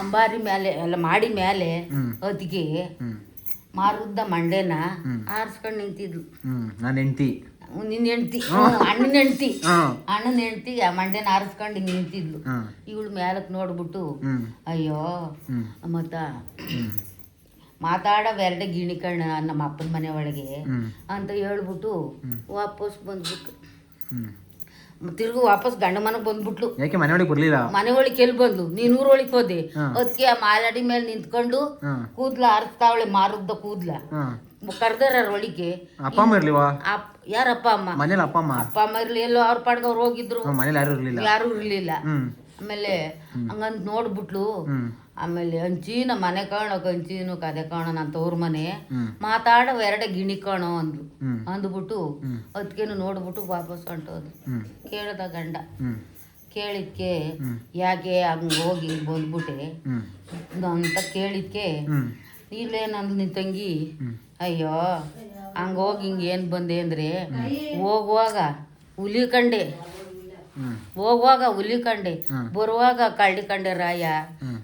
ಅಂಬಾರಿ ಮೇಲೆ ಎಲ್ಲ ಮಾಡಿ ಮೇಲೆ ಅದಿಗೆ ಮಾರುದ್ದ ಮಂಡೆನ ಆರಿಸ್ಕೊಂಡು ನಿಂತಿದ್ಲು. ನನ್ನ ಹೆಂಡತಿ, ನಿನ್ನ ಹೆಂಡ್ತಿ, ಅಣ್ಣನ ಹೆಂಡ್ತಿ ಮಂಡೆನ ಆರಿಸ್ಕೊಂಡು ಹಿಂಗೆ ನಿಂತಿದ್ಲು. ಇವಳು ಮ್ಯಾಲಕ್ಕೆ ನೋಡ್ಬಿಟ್ಟು ಅಯ್ಯೋ ಮತ್ತ ಮಾತಾಡವೆರಡೆ ಗಿಣಿಕಣ್ಣ ನಮ್ಮ ಅಪ್ಪನ ಮನೆ ಒಳಗೆ ಅಂತ ಹೇಳ್ಬಿಟ್ಟು ವಾಪಸ್ ಬಂದ್ಬಿಟ್ಟು ತಿರ್ಗು ವಾಪಸ್ ಗಂಡ ಮನೆಗೆ ಬಂದ್ಬಿಟ್ಲು. ಯಾಕೆ ಮನೆ ಒಳಗೆ ಬರ್ಲಿಲ್ಲ? ಮನೆ ಒಳಗೆ ಎಲ್ಲಿ ಬಂದ್ಲು? ನೀನ್ ಊರೊಳಗೆ ಹೋದೆ. ಅದಕ್ಕೆ ಆ ಮಾಲಾಡಿ ಮೇಲೆ ನಿಂತ್ಕೊಂಡು ಕೂದ್ಲ ಆರಿಸ್ತಾವಳೆ, ಮಾರುದ್ದ ಕೂದ್ಲ ಕರ್ದಾರ ಒಳಿಗೆ. ಅಪ್ಪ ಅಮ್ಮ ಇರ್ಲಿವಾ? ಯಾರಪ್ಪ ಅಮ್ಮ? ಮನೇಲಿ ಅಪ್ಪ ಅಮ್ಮ ಇರ್ಲಿ, ಎಲ್ಲೋ ಅವ್ರ ಪಾಡ್ಗ ಅವ್ರು ಹೋಗಿದ್ರು, ಮನೇಲಿ ಯಾರು ಇರ್ಲಿಲ್ಲ. ಆಮೇಲೆ ಹಂಗಂತ ನೋಡ್ಬಿಟ್ಲು. ಆಮೇಲೆ ಹಂಚಿನ ಮನೆ ಕಾಣೋ ಕಂಚಿನ ಕದೆ ಕಾಣೋ ನನ್ನ ತವ್ರ ಮನೆ ಮಾತಾಡೋ ಎರಡೆ ಗಿಣಿ ಕಾಣೋ ಅಂದ್ಲು. ಅಂದ್ಬಿಟ್ಟು ಅದಕ್ಕೇನು ನೋಡ್ಬಿಟ್ಟು ವಾಪಸ್ ಹೊಂಟೋದು. ಕೇಳ್ದ ಗಂಡ. ಕೇಳಿದ್ಕೆ ಯಾಕೆ ಹಂಗೆ ಹೋಗಿ ಬಂದ್ಬಿಟ್ಟೆ ಅಂತ ಕೇಳಿದ್ಕೆ ಇಲ್ಲೇನಂದ್ಲು ನಿನ್ ತಂಗಿ, ಅಯ್ಯೋ ಹಂಗ ಹೋಗಿ ಹಿಂಗೆ ಏನು ಬಂದೆ ಅಂದ್ರೆ ಹೋಗುವಾಗ ಹುಲಿ ಕಂಡೆ ಬರುವಾಗ ಕಳ್ಳಿ ಕಂಡೆ ರಾಯ,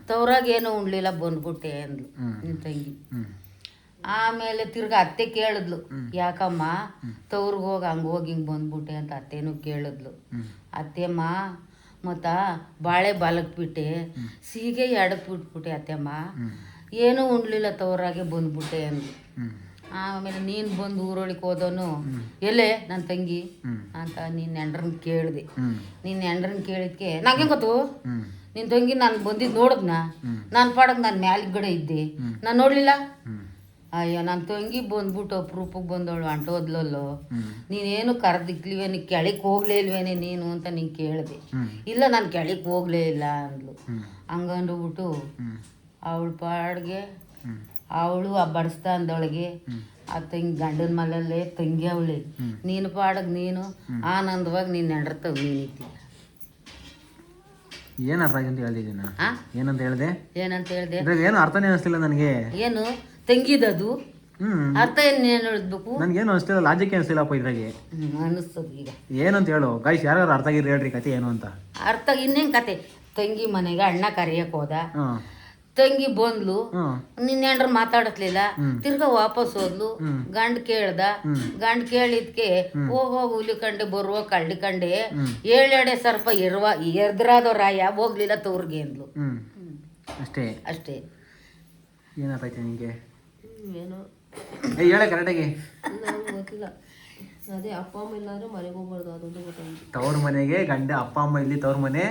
ತವ್ರಾಗ ಏನೋ ಉಣ್ಲಿಲ್ಲ ಬಂದ್ಬಿಟ್ಟೆ ಅಂದ್ಲು ನಿನ್ ತಂಗಿ. ಆಮೇಲೆ ತಿರ್ಗಾ ಅತ್ತೆ ಕೇಳಿದ್ಲು, ಯಾಕಮ್ಮ ತವ್ರಿಗೆ ಹೋಗಿ ಹಿಂಗೆ ಬಂದ್ಬಿಟ್ಟೆ ಅಂತ ಅತ್ತೆನೂ ಕೇಳಿದ್ಲು. ಅತ್ತೆಮ್ಮ ಮತ್ತ ಬಾಳೆ ಬಾಲಕ್ಬಿಟ್ಟೆ, ಸೀಗೆ ಎಡಕ್ ಬಿಟ್ಬಿಟ್ಟೆ ಅತ್ತೆಮ್ಮ, ಏನೂ ಉಣ್ಲಿಲ್ಲ ತವರಾಗೆ ಬಂದ್ಬಿಟ್ಟೆ ಅಂದ್ಲು. ಆಮೇಲೆ ನೀನು ಬಂದು ಊರೊಳಗೆ ಹೋದವನು ಎಲ್ಲೇ ನನ್ನ ತಂಗಿ ಅಂತ ನಿನ್ನ ಹೆಂಡ್ರನ್ನ ಕೇಳಿದೆ. ನಿನ್ನ ಹೆಂಡ್ರನ್ನ ಕೇಳಿದ್ಕೆ ನಂಗೆ ಗೊತ್ತು ನಿನ್ನ ತಂಗಿ ನಾನು ಬಂದಿದ್ದು ನೋಡಿದ್ನ, ನಾನು ಪಾಡಕ್ಕೆ ನಾನು ಮ್ಯಾಲ್ಗಡೆ ಇದ್ದೆ, ನಾನು ನೋಡಲಿಲ್ಲ. ಅಯ್ಯೋ ನನ್ನ ತಂಗಿ ಬಂದ್ಬಿಟ್ಟು ಅಪ್ರೂಪಕ್ಕೆ ಬಂದವಳು ಅಂಟೋದ್ಲಲ್ಲೋ, ನೀನೇನು ಕರೆದಿಕ್ಲಿವೇನೆ, ಕೆಳಗೆ ಹೋಗ್ಲೇ ಇಲ್ವೇನೆ ನೀನು ಅಂತ ನೀನು ಕೇಳಿದೆ. ಇಲ್ಲ ನಾನು ಕೆಳಗೆ ಹೋಗ್ಲೇ ಇಲ್ಲ ಅಂದ್ಲು. ಹಂಗಂದ್ಬಿಟ್ಟು ಅವಳ ಪಾಡ್ಗೆ ಅವಳು ಆ ಬಡಿಸ್ತಾಂದೊಳಗೆ ಆ ತಂಗಿ ಗಂಡನ ಮಲಲ್ಲೇ ತಂಗಿ ಅವಳಿ, ನೀನು ಪಾಡಗ್ ನೀನು ಆನಂದವಾಗಿ ನೀನು ಹೆಂಡ್ರತಾಗ ನೀನಿತ್ತಿ. ಏನು ಅರ್ಥ ಅಂತ ಹೇಳ್ತಿದ್ದೀನ? ಏನಂತ ಹೇಳಿದೆ? ಏನು ಅರ್ಥನೇ ಅನಿಸ್ತಿಲ್ಲ ನನಗೆ. ಏನು ತಂಗಿದದು ಅರ್ಥ ಏನು ಹೇಳ್ಬೇಕು? ನನ್ಗೇನು ಅನಿಸ್ತಿಲ್ಲ, ಲಾಜಿಕ್ ಅನಿಸ್ತಿಲ್ಲಪ್ಪ ಇದ್ರಾಗೆ. ಅನಿಸ್ತದ ಈಗ ಏನಂತ ಹೇಳು ಗೈಸ್, ಯಾರು ಅರ್ಥ ಆಗಿರಿ ಹೇಳ್ರಿ ಕತೆ ಏನು ಅಂತ. ಅರ್ಥ ಇನ್ನೇನು ಕತೆ? ತಂಗಿ ಮನೆಗೆ ಅಣ್ಣ ಕರಿಯಕ್ ಹೋದ. ಹ್ಮ್ ತಂಗಿ ಬಂದ್ಲು, ಹ್ಮ್ ನಿನ್ನ ಹೆಂಡ್ರ ಮಾತಾಡತ್ಲಿಲ್ಲ. ತಿರ್ಗಾ ವಾಪಸ್ ಹೋದ್ಲು. ಗಂಡ ಕೇಳ್ದ. ಗಂಡ ಕೇಳಿದ್ಕೆ ಹೋಗೋ ಹುಲಿ ಕಂಡೆ ಬರುವ ಕಳ್ಳಿ ಕಂಡೆ 7 ಎಡೆ ಸರ್ಪ ಎರ್ದ್ರಾದೋ ರಾಯ ಹೋಗ್ಲಿಲ್ಲ ತವ್ರಿಗೆ ಅಂದ್ಲು. ಹ್ಮ್ ಅಷ್ಟೇ ಅಷ್ಟೇ. ಏನಾಗ್ತೈತೆ ನಿಂಗೆ? ಏನೋ ಹೇಳ ಕರೆಕ್ಟಾಗಿ. ನಂಗೆ ಗೊತ್ತಿಲ್ಲ. ಅದೇ ಅಪ್ಪ ಅಮ್ಮ ಇಲ್ಲಾಂದ್ರೆ ಮನೆಗೆ ಹೋಗ್ಬಾರ್ದು ಅದು ಅಂತ ಗೊತ್ತಾಯ್ತು. ತವ್ರ ಮನೆಗೆ ಗಂಡ ಅಪ್ಪ ಅಮ್ಮ ಇಲ್ಲಿ ತವ್ರ ಮನೆ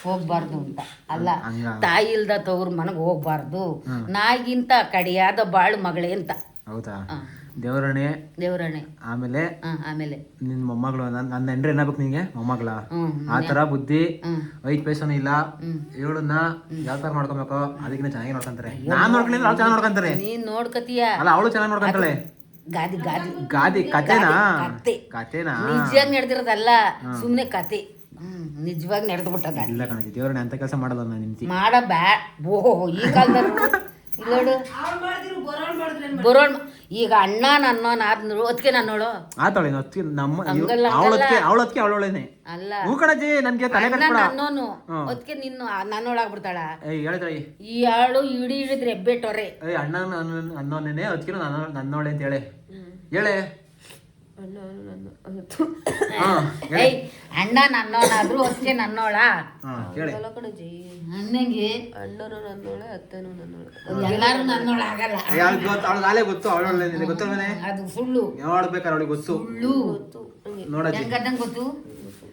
ಹೋಗ್ಬಾರ್ದು ಅಂತ ಅಲ್ಲ, ಹಂಗ. ತಾಯಿ ಇಲ್ದ ತವ್ರ ಮನೆಗೆ ಹೋಗ್ಬಾರ್ದು, ನಾಯಿಗಿಂತ ಕಡಿಯಾದ ಬಾಳು ಮಗಳೇ ಅಂತ. ಹೌದಾ? ದೇವರಣೆ ದೇವರಣೆ. ಆಮೇಲೆ ಆಮೇಲೆ ನಿನ್ ಮೊಮ್ಮಗಳು ನನ್ನ ಹೆಂಡ್ರೆ ಏನಾಗ್ಬೇಕು ನಿಂಗೆ? ಮೊಮ್ಮಗಳ ಆ ತರ ಬುದ್ಧಿ 5 ಪೈಸನೂ ಇಲ್ಲ. ಇವಳನ್ನ ಯಾವ ತರ ನೋಡ್ಕೊಬೇಕು ಅದಕ್ಕಿಂತ ಚೆನ್ನಾಗಿ ನೋಡ್ಕೊಂತಾರೆ. ನಾನ್ ನೋಡ್ಕೊಳ್ಳಿ ಅವ್ಳು ಚೆನ್ನಾಗಿ ನೋಡ್ಕೊಂತಾರೆ. ನೀನ್ ನೋಡ್ಕತೀಯ. ಅಲ್ಲ ಅವಳು ಚೆನ್ನಾಗಿ ನೋಡ್ಕೊಂತಾಳೆ. ಗಾದಿ ಗಾದಿ ಗಾದಿ ಕತೆನಾ? ಕತೆ. ಕತೆನಾ? ನಿಜವಾಗಿ ನಡೆದಿರೋದಲ್ಲ, ಸುಮ್ನೆ ಕತೆ. ನಿಜವಾಗಿ ನಡೆದು ಬಿಟ್ಟದ. ಇಲ್ಲ ಕಣಜಿ, ದೇವ್ರನ್ನ ಅಂತ ಕೆಲಸ ಮಾಡಲ್ಲ ನಾನು ನಿಂತಿ ಮಾಡ ಓಹೋ ಈ ಕಾಲದಲ್ಲಿ ಇಲ್ಲೋಡು ಬರೋಣ. ಈಗ ಅಣ್ಣ ನನ್ನೋನಾದ್ನು ಅದಕ್ಕೆ ನನ್ನೋಳು ಆತಾಳೆ ನಮ್ಮ ಅವಳೊತ್ತಿಗೆ ಅವಳೊಳೇನೆ ಅಲ್ಲ. ಹೂ ಕಣಜಿ, ನನ್ಗೆ ತಲೆ ಕಟ್ಬೇಡ. ನನ್ನೋನು ಅದಕ್ಕೆ ನಿನ್ನ ನನ್ನೋಳಾಗ್ಬಿಡ್ತಾಳ. ಹೇಳಿದ್ರಿ ಈ ಆಳು ಹಿಡಿದ್ರೆ ಎಬ್ಬೆಟ್ಟವ್ರೆ. ಅಣ್ಣ ಅನ್ನೋನೇನೆ ಅದಕ್ಕೆ ನನ್ನೋಳೆ ಅಂತ ಹೇಳೆ. ಏಯ್ ಅಣ್ಣ ನನ್ನೋನಾದ್ರು ಅದಕ್ಕೆ ನನ್ನೋಳ. ಅಲ್ಲ ಕಣಜಿ, ಅನ್ನಂಗೆ ಅಣ್ಣನು ನನ್ನೋಳೆ ಅತ್ತೆನೂ ನನ್ನೋಳೆ. ಎಲ್ಲಾರು ನನ್ನೋಳ ಆಗಲ್ಲ. ಅವಳಗಾಲೇ ಗೊತ್ತು, ಅವಳೊಳ್ಳೆ ಗೊತ್ತಲ್ವೇನೆ? ಅದು ಸುಳ್ಳು. ಯಾವಳು ಬೇಕಾದ್ರೆ ಅವಳಿಗೆ ಗೊತ್ತು. ಸುಳ್ಳು ನೋಡಜ್ಜಿ, ಹೆಂಗಂದಂಗೆ ಗೊತ್ತು?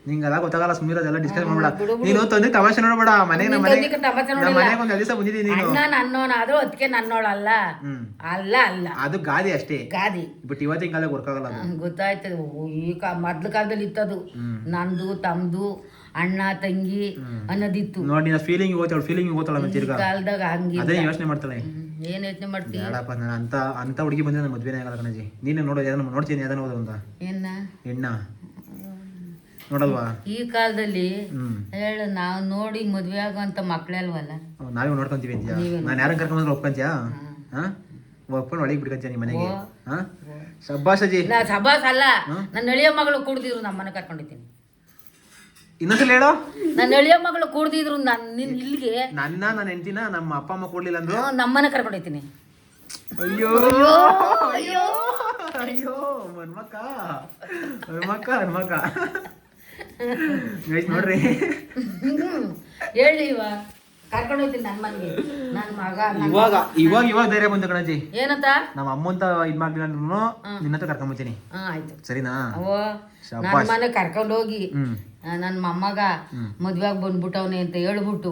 ನಿಂಗೆಲ್ಲ ಗೊತ್ತಾಗಲ್ಲ, ಸುಮ್ಮನಿರೋದೆಲ್ಲ ಡಿಸ್ಕಸ್ ಮಾಡ್ಬೇಡ. ನೀನು ತಂದೆ ತಮಾಷೆ ನೋಡ್ಬೇಡ. ಮನೆಗೆ ಮನೆಗೆ ಒಂದ್ ದಿವಸ ಬಂದಿದ್ದೀನಿ ನೀನು. ಅಣ್ಣ ನನ್ನೋನಾದ್ರು ಅದಕ್ಕೆ ನನ್ನೋಳಲ್ಲ. ಅಲ್ಲ ಅಲ್ಲ, ಅದು ಗಾದಿ ಅಷ್ಟೇ. ಗಾದಿ. ಬಟ್ ಇವತ್ತಿನ ಕಾಲ ಗೊತ್ತಾಗಲ್ಲ. ಗೊತ್ತಾಯ್ತದೆ. ಈ ಮೊದ್ಲ ಕಾಲದಲ್ಲಿ ಇತ್ತದು. ನಂದು ತಮ್ದು ಅಣ್ಣ ತಂಗಿ ಅನ್ನೋದಿತ್ತು. ನೋಡಿ ನೀನು ಫೀಲಿಂಗ್ ಓದ್ತಾಳು, ಫೀಲಿಂಗ್ ಓದ್ತಾಳ ತಿರ್ಗಾ. ಕಾಲದಾಗ ಹಂಗಿಲ್ಲ. ಅದೇ ಯೋಚನೆ ಮಾಡ್ತಾಳೆ. ಏನ್ ಯೋಚನೆ ಮಾಡ್ತೀವಿ? ಬೇಡಪ್ಪ, ನಾನು ಅಂತ ಹುಡುಗಿ ಬಂದ್ರೆ ನಾನು ಮದ್ವೆನೇ ಆಗಲ್ಲ ಕಣಜಿ. ನೀನು ನೋಡ್ತೀನಿ ಯಾವ್ದಾನ ಓದು ಅಂತ ಏನ ಹೆಣ್ಣ ನೋಡಲ್ವಾ? ಈ ಕಾಲದಲ್ಲಿ ಹೇಳು, ನಾವು ನೋಡಿ ಮದ್ವೆ ಆಗುವಂತ ಮಕ್ಳೇ ಅಲ್ವಲ್ಲ. ನಾವೇ ನೋಡ್ಕೊಂತೀವಿ ಅಂತೀಯ? ನಾನು ಯಾರನ್ನ ಕರ್ಕೊಂಡ್ರೆ ಒಪ್ಕೊಂತೀಯಾ? ಒಪ್ಕೊಂಡು ಒಳಗೆ ಬಿಡ್ಕೊಂತೀಯ ನಿಮ್ಮ ಮನೆಗೆ? ಶಬ್ಬಾಸ್ ಅಜ್ಜಿ. ಸಬಾಸ್ ಅಲ್ಲ, ನನ್ನ ಎಳೆಯ ಮಗಳು ಕೂಡ್ದಿದ್ರು ನಮ್ಮನೆ ಕರ್ಕೊಂಡಿದ್ದೀನಿ. ಇನ್ನೊಂದ್ಸಲ ಹೇಳೋ. ನನ್ನ ಎಳೆಯ ಮಗಳು ಕೂಡ್ದಿದ್ರು ನಿನ್ ಇಲ್ಲಿಗೆ ನನ್ನ ಹೆಂಡತಿನ ನಮ್ಮ ಅಪ್ಪ ಅಮ್ಮ ಕೊಡ್ಲಿಲ್ಲ ಅಂದ್ರು ನಮ್ಮನೆ ಕರ್ಕೊಂಡಿದ್ದೀನಿ. ಅಯ್ಯೋ ಅಯ್ಯೋ ಅಯ್ಯೋ ಹನುಮಕ್ಕ ಹನುಮಕ್ಕ ಹನುಮಕ್ಕ ನೋಡ್ರಿ, ಹೇಳಿ ಇವ ಕರ್ಕೊಂಡು ಹೋಗ್ತೀನಿ ನನ್ನ ಮನೆಗೆ. ನನ್ನ ಮಗ ಇವಾಗ ಧೈರ್ಯ ಬಂದ ಕಣಜಿ. ಏನಂತ? ನಮ್ಮ ಅಮ್ಮಂತ ಇದ್ ಮಾಡ್ಲಿಲ್ಲ ನಿನ್ನ ಹತ್ರ ಕರ್ಕೊಂಬತ್ತೀನಿ. ಆಯ್ತು, ಸರಿನಾ? ಅವೋ ನನ್ನ ಮನೆ ಕರ್ಕೊಂಡು ಹೋಗಿ ನನ್ನ ಮೊಮ್ಮಗ ಮದ್ವೆಗ್ ಬಂದ್ಬಿಟ್ಟವನೆ ಅಂತ ಹೇಳ್ಬಿಟ್ಟು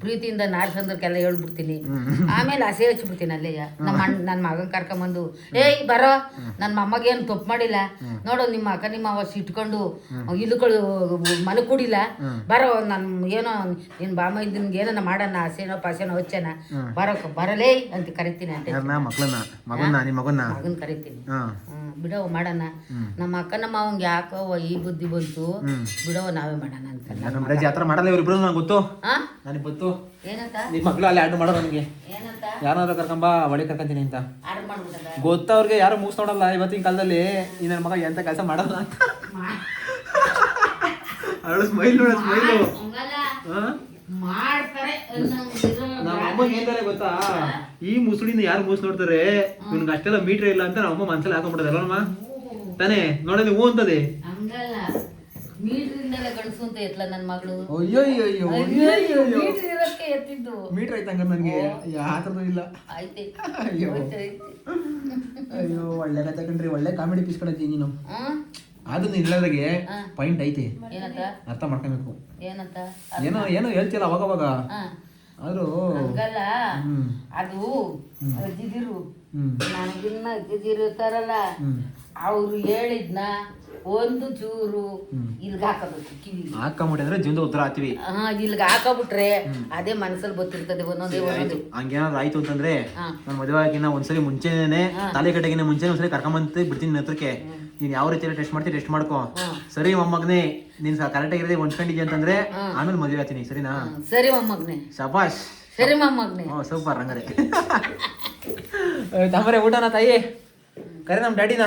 ಪ್ರೀತಿಯಿಂದ ನಾರ್ಸಂದ್ರಕ್ಕೆಲ್ಲ ಹೇಳ್ಬಿಡ್ತೀನಿ. ಆಮೇಲೆ ಹಸೆ ಹಚ್ಬಿಡ್ತೀನಿ ಅಲ್ಲೇಯ. ನನ್ನ ಮಗನ್ ಕರ್ಕೊಂಬಂದು, ಏಯ್ ಬರೋ, ನನ್ನ ಮೊಮ್ಮಗ ಏನು ತಪ್ಪು ಮಾಡಿಲ್ಲ ನೋಡು, ನಿಮ್ಮ ಅಕ್ಕ ನಿಮ್ಮ ಅವ ಸಿಟ್ಕೊಂಡು ಇಲ್ಗಳು ಮನೆ ಕುಡಿಲ್ಲ, ಬರೋ ನನ್ ಏನೋ ನಿನ್ ಬಾಮ ನಿನ್ಗೆ ಏನನ್ನ ಮಾಡೋಣ, ಹಸೆನೋ ಪಾಸೆನೋ ಹಚ್ಚನ, ಬರಲೇ ಅಂತ ಕರಿತೀನಿ. ಮಗನ್ ಕರಿತೀನಿ. ಬಿಡವ ಮಾಡೋಣ, ನಮ್ಮ ಅಕ್ಕನ ಮಾವಂಗೆ ಯಾಕೋ ಈ ಬುದ್ಧಿ ಬಂತು, ಬಿಡವ ನಾವೇ ಮಾಡೋಣ ಅಂತ. ಮಾಡಲ್ಲ ಇವ್ರಿಬ್ರು ನಂಗೆ ಗೊತ್ತು. ನನಗೆ ಗೊತ್ತು. ಏನಂತ? ನಿಮ್ಮ ಮಕ್ಳು ಅಲ್ಲಿ ಆರ್ಡರ್ ಮಾಡೋರು ನನಗೆ ಏನಂತ? ಯಾರನ್ನಾದ್ರೂ ಕರ್ಕೊಂಬ ಒಳಗೆ ಕರ್ಕೊಂತೀನಿ ಅಂತ ಆರ್ಡರ್ ಮಾಡ್ಬಿಟ್ಟದ. ಗೊತ್ತ ಅವ್ರಿಗೆ, ಯಾರು ಮೂಸ್ ನೋಡಲ್ಲ ಇವತ್ತಿನ ಕಾಲದಲ್ಲಿ. ಈ ನನ್ನ ಮಗ ಎಂತ ಕೆಲಸ ಮಾಡಲ್ಲ ಅಂತ ಅವಳು ಸ್ಮೈಲ್ ನೋಡ, ಸ್ಮೈಲು ಮಾಡ್ತಾರೆ. ನಮ್ಮ ಅಮ್ಮಗೆ ಏನ್ತಾರೆ ಗೊತ್ತಾ, ಈ ಮುಸುಳಿನ ಯಾರು ಮೂಸ್ ನೋಡ್ತಾರೆ, ಇವ್ನಿಗೆ ಅಷ್ಟೆಲ್ಲ ಮೀಟ್ರ್ ಇಲ್ಲ ಅಂತ ನಮ್ಮ ಅಮ್ಮ ಮನ್ಸಲ್ಲಿ ಹಾಕೊಂಡ್ಬಿಡೋದಲ್ಲ ಅಮ್ಮ ತಾನೇ. ನೋಡಲಿ ಹೂ ಅಂತದೆ. ಹಂಗಲ್ಲ, ಮೀಟ್ರಿಂದಲೇ ಗಂಡಸು ಅಂತ ಎತ್ಲ ನನ್ನ ಮಗಳು. ಅಯ್ಯೋ ಅಯ್ಯೋ ಮೀಟ್ರ್ ಇರೋಕ್ಕೆ ಎತ್ತಿದ್ದು. ಮೀಟ್ರ್ ಆಯ್ತಂಗ ನನಗೆ ಯಾತ್ರದ್ದು ಇಲ್ಲ. ಆಯ್ತು, ಅಯ್ಯೋ ಅಯ್ಯೋ, ಒಳ್ಳೆ ಕತೆ ಕಣ್ರಿ, ಒಳ್ಳೆ ಕಾಮಿಡಿ ಪೀಸ್ ಕಳತ್ತೀನಿ ನೀನು. ಅದನ್ನ ಇಲ್ಲದ್ರಾಗೆ ಪಾಯಿಂಟ್ ಐತೆ, ಏನಂತ ಅರ್ಥ ಮಾಡ್ಕೊಬೇಕು. ಏನಂತ? ಏನೋ ಏನೋ ಹೇಳ್ತಿಲ್ಲ ಅವಾಗ ಆದ್ರೂ ಹಂಗಲ್ಲ, ಅದು ಅಜ್ಜಿದಿರು ನನಗಿನ್ನ ಅಜ್ಜಿದಿರು ಇರ್ತಾರಲ್ಲ, ಅವ್ರು ಹೇಳಿದ್ನ ಒಂದು ಚೂರು ಇಲ್ಗ ಹಾಕಬೇಕು ಕಿವಿಗೆ. ಹಾಕೊಂಬಿಟ್ಟಂದ್ರೆ ಜೀವನದ ಉತ್ತರ ಹಾಕ್ತಿವಿ. ಇಲ್ಗ ಹಾಕಬಿಟ್ರೆ ಅದೇ ಮನಸ್ಸಲ್ಲಿ ಗೊತ್ತಿರ್ತದೆ ಒಂದೊಂದೇ ಒಂದು. ಹಂಗೇನಾದ್ರು ಆಯ್ತು ಅಂತಂದ್ರೆ ನಾನು ಮದುವೆ ಆಗಿನ ಒಂದ್ಸಲಿ ಮುಂಚೆನೆ, ತಾಲಿ ಕಟ್ಟೆಗಿನ ಮುಂಚೆನೆ ಒಂದ್ಸಲಿ ಕರ್ಕೊಂಬಂತ ಬಿಡ್ತೀನಿ ನಿನ್ನ ಹತ್ರಕ್ಕೆ. ನೀನ್ ಯಾವ ರೀತಿ ಟೆಸ್ಟ್ ಮಾಡ್ತೀನಿ ಟೆಸ್ಟ್ ಮಾಡ್ಕೋ. ಸರಿ ಮೊಮ್ಮಗನೇ, ನೀನ್ ಕರೆಕ್ಟ್ ಆಗಿರೋದೇ ಹೊಂದ್ಕೊಂಡಿದ್ಯ ಅಂತಂದ್ರೆ ಆಮೇಲೆ ಮದುವೆ ಆಗ್ತೀನಿ, ಸರಿನಾ? ಸರಿ ಮೊಮ್ಮಗನೇ. ಶಬಾಷ್. ಸರಿ ಮೊಮ್ಮಗನೇ. ಸೂಪರ್. ಹಂಗಾರೆ ತಾಮರೆ ಊಟನ ತಾಯಿ ಕರೆ ನಮ್ಮ ಡ್ಯಾಡಿನ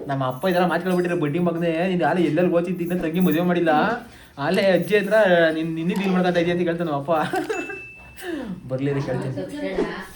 ನಮ್ಮ ಅಪ್ಪ ಇದೆಲ್ಲ ಮಾತ್ಕೊಳ್ಬಿಟ್ಟಿರೋ ಬಡ್ಡಿ ಮಗನೇ ನೀನು ಆಲೆ ಎಲ್ಲೆಲ್ಲಿ ಓದ್ತಿದ್ದಿ ಇನ್ನ ತಂಗಿ ಮದುವೆ ಮಾಡಿಲ್ಲ ಆಲೆ ಅಜ್ಜಿ ಹತ್ರ ನಿನ್ನೆ ಡೀಲ್ ಮಾಡ್ಕೊಂತ ಇದೆಯಾ ಅಂತ ಕೇಳ್ತಾನೆ ನಮ್ಮ ಅಪ್ಪ ಬರ್ಲಿ ಕೇಳ್ತೀನಿ ತಕ್ಷಣ